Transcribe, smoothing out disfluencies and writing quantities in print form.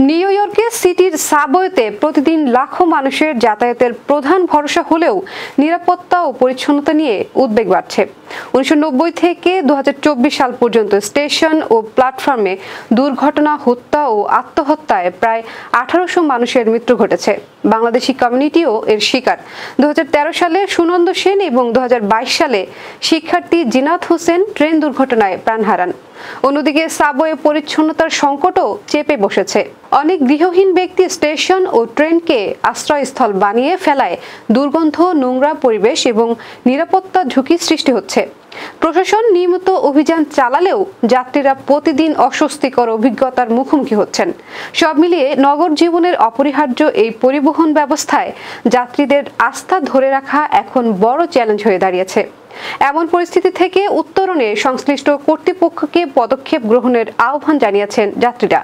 New ইয়র্কের সিটির সাবওয়েতে প্রতিদিন লাখো মানুষের যাতায়াতের প্রধান ভরসা হলেও নিরাপত্তা ও পরিচ্ছন্নতা নিয়ে উদ্বেগ বাড়ছে। 1990 থেকে 2024 সাল পর্যন্ত স্টেশন ও প্ল্যাটফর্মে দুর্ঘটনা, হত্যা ও আত্মহত্যায় প্রায় 1800 মানুষের মৃত্যু ঘটেছে। বাংলাদেশি কমিউনিটিও এর শিকার। 2013 সালে সুনন্দ সেন এবং 2022 সালে শিক্ষার্থী জিনাত হোসেন ট্রেন দুর্ঘটনায় প্রাণ হারান। অন্যদিকে সাবওয়ে পরিচ্ছন্নতার সংকটও চেপে বসেছে। অনেক গৃহহীন ব্যক্তি স্টেশন ও ট্রেনকে আশ্রয়স্থল বানিয়ে ফেলায় দুর্গন্ধ, নোংরা পরিবেশ এবং নিরাপত্তা ঝুঁকি সৃষ্টি হচ্ছে। প্রশাসন নিয়মিত অভিযান চালালেও যাত্রীরা প্রতিদিন অস্বস্তিকর অভিজ্ঞতার মুখোমুখি হচ্ছেন। সব মিলিয়ে নগর জীবনের অপরিহার্য এই পরিবহন ব্যবস্থায় যাত্রীদের আস্থা ধরে রাখা এখন বড় চ্যালেঞ্জ হয়ে দাঁড়িয়েছে। এমন পরিস্থিতি থেকে উত্তরণে সংশ্লিষ্ট কর্তৃপক্ষকে পদক্ষেপ গ্রহণের আহ্বান জানিয়েছেন যাত্রীরা।